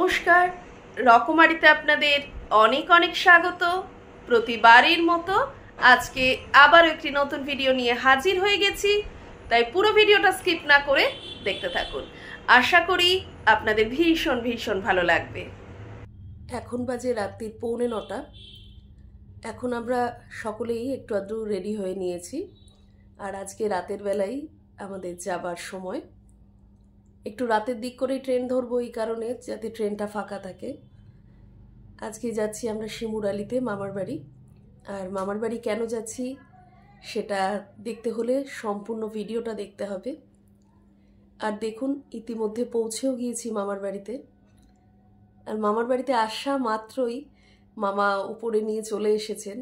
নমস্কার, রকমারিতে আপনাদের অনেক অনেক স্বাগত। প্রতিবারের মতো আজকে আবার একটি নতুন ভিডিও নিয়ে হাজির হয়ে গেছি, তাই পুরো ভিডিওটা স্কিপ না করে দেখতে থাকুন। আশা করি আপনাদের ভীষণ ভীষণ ভালো লাগবে। এখন বাজে রাত্রি 9:45। এখন আমরা সকলেই একটু আধটু রেডি হয়ে নিয়েছি, আর আজকে রাতের বেলায় আমাদের যাবার সময়। একটু রাতের দিক করে ট্রেন ধরবো এই কারণে যাতে ট্রেনটা ফাঁকা থাকে। আজকে যাচ্ছি আমরা শিমুরালিতে মামার বাড়ি। আর মামার বাড়ি কেন যাচ্ছি সেটা দেখতে হলে সম্পূর্ণ ভিডিওটা দেখতে হবে। আর দেখুন, ইতিমধ্যে পৌঁছেও গিয়েছি মামার বাড়িতে। আর মামার বাড়িতে আসা মাত্রই মামা উপরে নিয়ে চলে এসেছেন।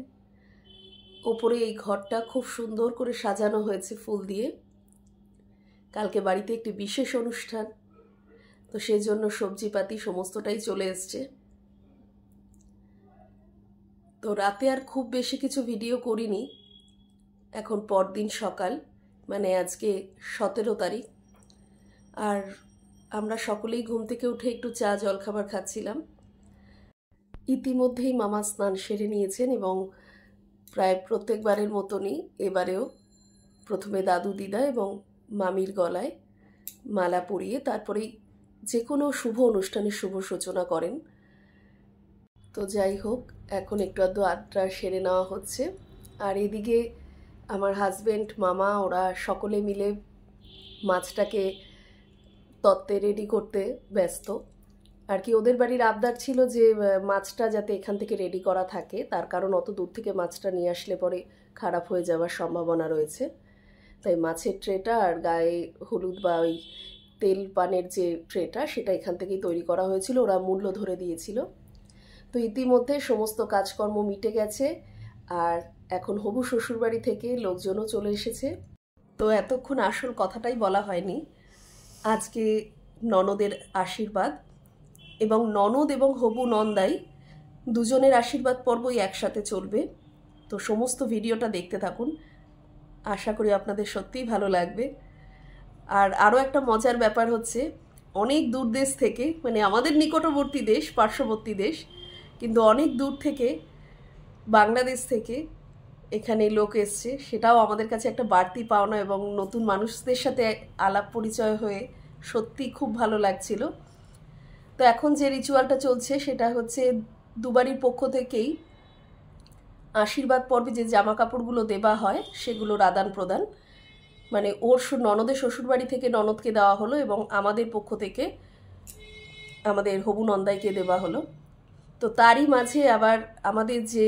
ওপরে এই ঘরটা খুব সুন্দর করে সাজানো হয়েছে ফুল দিয়ে। কালকে বাড়িতে একটি বিশেষ অনুষ্ঠান, তো সেই জন্য সবজিপাতি সমস্তটাই চলে এসছে। তো রাতে আর খুব বেশি কিছু ভিডিও করিনি। এখন পরদিন সকাল, মানে আজকে 17 তারিখ। আর আমরা সকলেই ঘুম থেকে উঠে একটু চা জলখাবার খাচ্ছিলাম। ইতিমধ্যেই মামা স্নান সেরে নিয়েছেন এবং প্রায় প্রত্যেকবারের মতনই এবারেও প্রথমে দাদু দিদা এবং মামির গলায় মালা পরিয়ে তারপরেই যে কোনো শুভ অনুষ্ঠানের শুভ সূচনা করেন। তো যাই হোক, এখন একটু আধটু আড্ডা সেরে নেওয়া হচ্ছে। আর এদিকে আমার হাজব্যান্ড, মামা, ওরা সকলে মিলে মাছটাকে তত্ত্বে রেডি করতে ব্যস্ত। আর কি ওদের বাড়ির আবদার ছিল যে মাছটা যাতে এখান থেকে রেডি করা থাকে, তার কারণ অত দূর থেকে মাছটা নিয়ে আসলে পরে খারাপ হয়ে যাওয়ার সম্ভাবনা রয়েছে। তাই মাছের ট্রেটা আর গায়ে হলুদ বা ওই তেল পানের যে ট্রেটা, সেটা এখান থেকেই তৈরি করা হয়েছিল, ওরা মূল্য ধরে দিয়েছিল। তো ইতিমধ্যে সমস্ত কাজকর্ম মিটে গেছে। আর এখন হবু শ্বশুরবাড়ি থেকে লোকজনও চলে এসেছে। তো এতক্ষণ আসল কথাটাই বলা হয়নি। আজকে ননদের আশীর্বাদ, এবং ননদ এবং হবু নন্দাই দুজনের আশীর্বাদ পর্বই একসাথে চলবে। তো সমস্ত ভিডিওটা দেখতে থাকুন, আশা করি আপনাদের সত্যিই ভালো লাগবে। আর আরও একটা মজার ব্যাপার হচ্ছে, অনেক দূর দেশ থেকে, মানে আমাদের নিকটবর্তী দেশ, পার্শ্ববর্তী দেশ, কিন্তু অনেক দূর থেকে, বাংলাদেশ থেকে এখানে লোক এসছে। সেটাও আমাদের কাছে একটা বাড়তি পাওনা, এবং নতুন মানুষদের সাথে আলাপ পরিচয় হয়ে সত্যি খুব ভালো লাগছিল। তো এখন যে রিচুয়ালটা চলছে সেটা হচ্ছে দুবারই পক্ষ থেকেই আশীর্বাদ পর্বে যে জামা কাপড়গুলো দেওয়া হয় সেগুলোর আদান প্রদান। মানে ওর ননদের শ্বশুরবাড়ি থেকে ননদকে দেওয়া হলো এবং আমাদের পক্ষ থেকে আমাদের হবু নন্দাইকে দেওয়া হলো। তো তারই মাঝে আবার আমাদের যে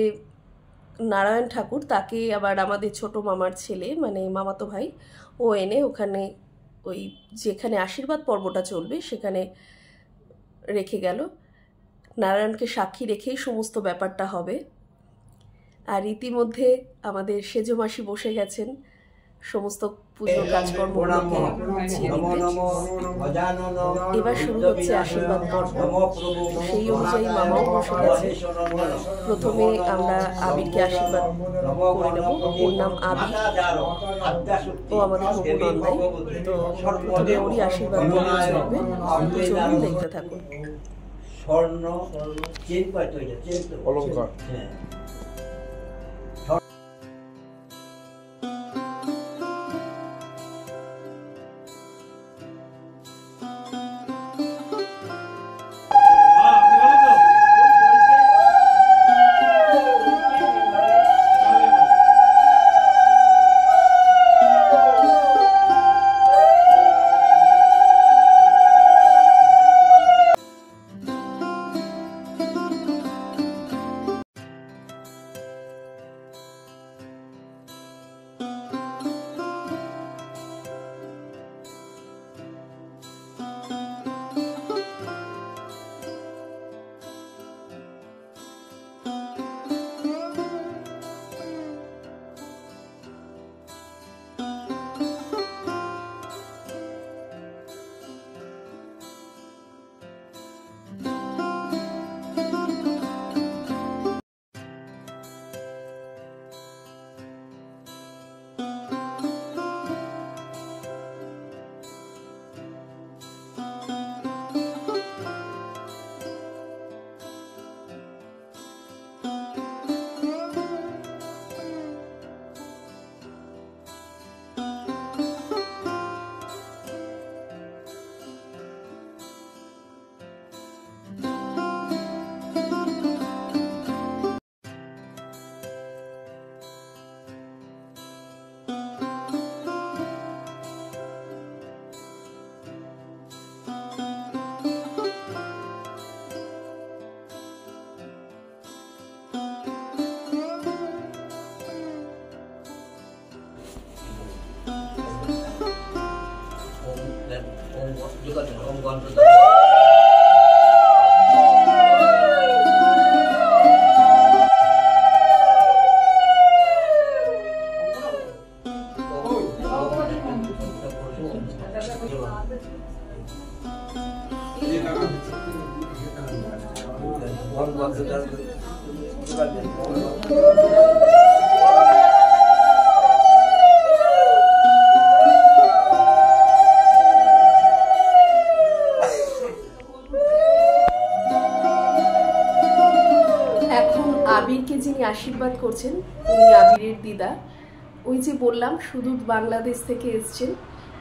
নারায়ণ ঠাকুর, তাকে আবার আমাদের ছোট মামার ছেলে, মানে মামাতো ভাই, ও এনে ওখানে ওই যেখানে আশীর্বাদ পর্বটা চলবে সেখানে রেখে গেল। নারায়ণকে সাক্ষী রেখেই সমস্ত ব্যাপারটা হবে। আর ইতিমধ্যে আমাদের সেজো মাসি বসে গেছেন সমস্ত পুজোর কাজকর্মগুলোকে গুছিয়ে নিতে। এবার শুরু হচ্ছে আশীর্বাদ পর্ব। সেই অনুযায়ী মামাও বসে গেছে। প্রথমে আমরা আবিরকে আশীর্বাদ করে নেব। ওর নাম আবির, ও আমাদের হবু নন্দাই। তো প্রথমে ওরই আশীর্বাদ পর্ব চলবে, তো চলুন দেখতে থাকুন। স্বর্ণ অলঙ্কার। এখন আবিরকে যিনি আশীর্বাদ করছেন উনি আবিরের দিদা। ওই যে বললাম সুদূর বাংলাদেশ থেকে এসছেন,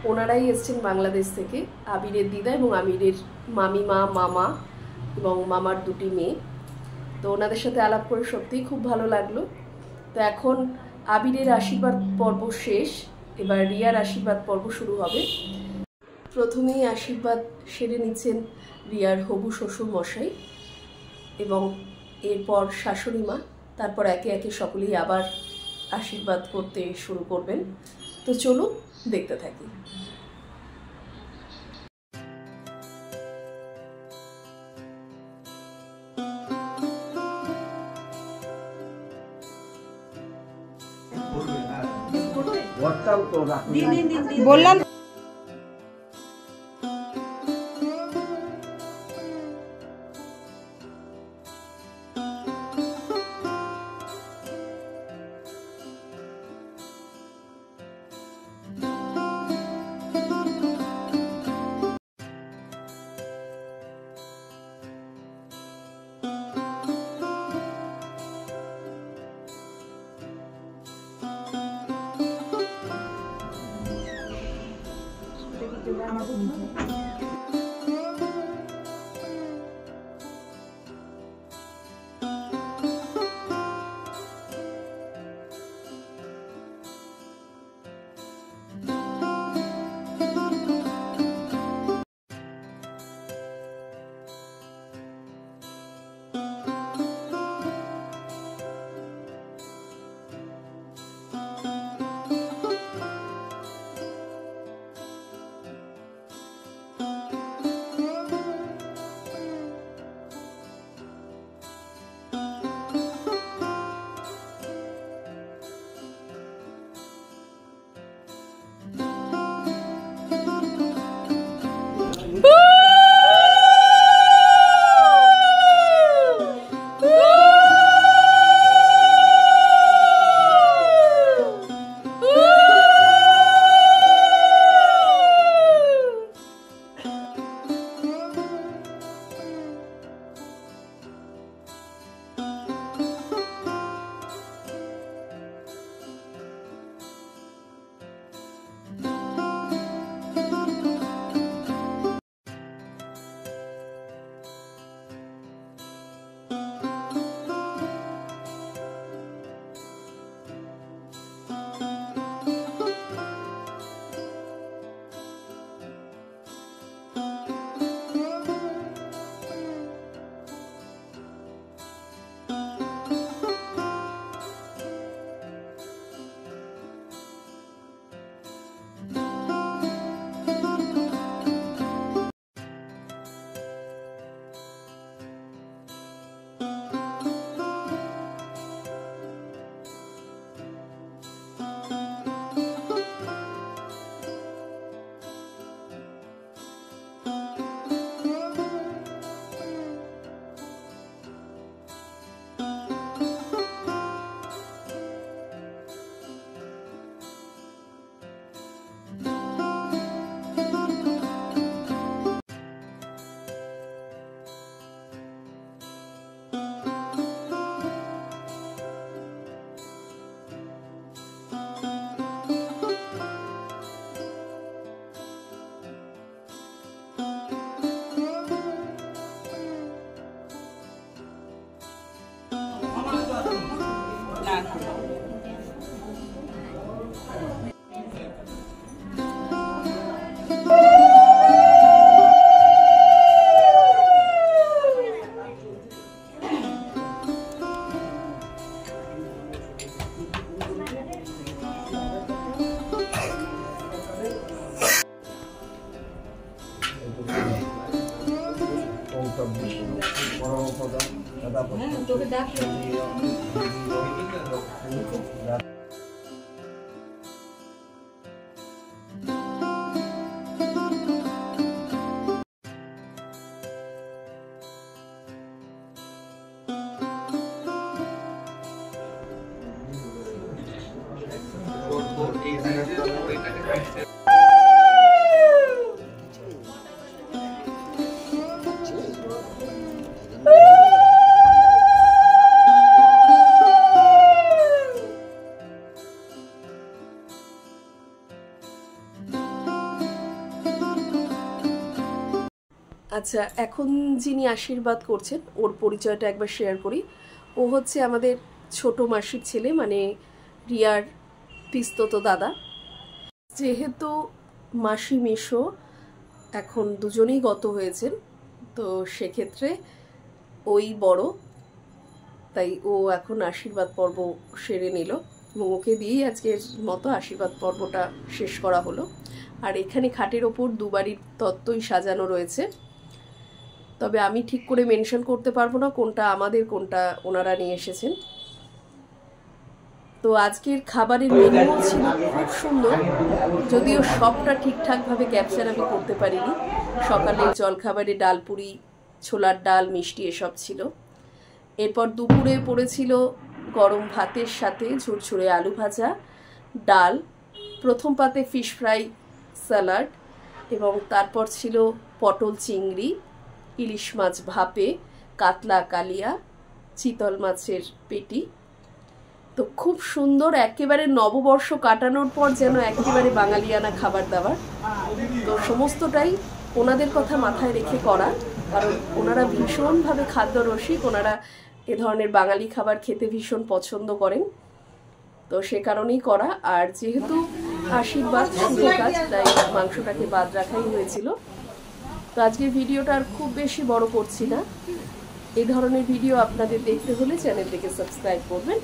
ওনারাই এসছেন বাংলাদেশ থেকে, আবিরের দিদা এবং আবিরের মামিমা, মামা এবং মামার দুটি মেয়ে। তো ওনাদের সাথে আলাপ করে সত্যিই খুব ভালো লাগলো। তো এখন আবিরের আশীর্বাদ পর্ব শেষ, এবার রিয়ার আশীর্বাদ পর্ব শুরু হবে। প্রথমেই আশীর্বাদ সেরে নিচ্ছেন রিয়ার হবু শ্বশুর মশাই এবং এরপর শাশুড়ি মা, তারপর একে একে সকলেই আবার আশীর্বাদ করতে শুরু করবেন। তো চলুন দেখতে থাকি। বললাম পরমপদম দাদা তোকে ডাকলো। আচ্ছা, এখন যিনি আশীর্বাদ করছেন ওর পরিচয়টা একবার শেয়ার করি। ও হচ্ছে আমাদের ছোট মাসির ছেলে, মানে রিয়ার পিস্তত দাদা। যেহেতু মাসি মেশো এখন দুজনেই গত হয়েছেন, তো সেক্ষেত্রে ওই বড়, তাই ও এখন আশীর্বাদ পর্ব সেরে নিল এবং ওকে দিয়েই আজকের মতো আশীর্বাদ পর্বটা শেষ করা হলো। আর এখানে খাটের ওপর দুবারই তত্ত্বই সাজানো রয়েছে, তবে আমি ঠিক করে মেনশন করতে পারবো না কোনটা আমাদের কোনটা ওনারা নিয়ে এসেছেন। তো আজকের খাবারের মেনুও ছিল খুব সুন্দর, যদিও সবটা ঠিকঠাকভাবে ক্যাপচার আমি করতে পারিনি। সকালের জলখাবারে ডালপুরি, ছোলার ডাল, মিষ্টি এসব ছিল। এরপর দুপুরে পড়েছিল গরম ভাতের সাথে ঝুরঝুরে আলু ভাজা, ডাল, প্রথম পাতে ফিশ ফ্রাই, স্যালাড, এবং তারপর ছিল পটল চিংড়ি, ইলিশ মাছ ভাপে, কাতলা কালিয়া, চিতল মাছের পেটি। তো খুব সুন্দর, একেবারে নববর্ষ কাটানোর পর যেন একেবারে বাঙালিয়ানা খাবার দাবার। তো সমস্তটাই ওনাদের কথা মাথায় রেখে করা, কারণ ওনারা ভীষণভাবে খাদ্য রসিক, ওনারা এ ধরনের বাঙালি খাবার খেতে ভীষণ পছন্দ করেন, তো সে কারণেই করা। আর যেহেতু আশীর্বাদ শুভ কাজ, তাই মাংসটাকে বাদ রাখাই হয়েছিল। তো আজকের ভিডিওটা আর খুব বেশি বড় করছি না। এই ধরনের ভিডিও আপনাদের দেখতে হলে চ্যানেলটিকে সাবস্ক্রাইব করবেন।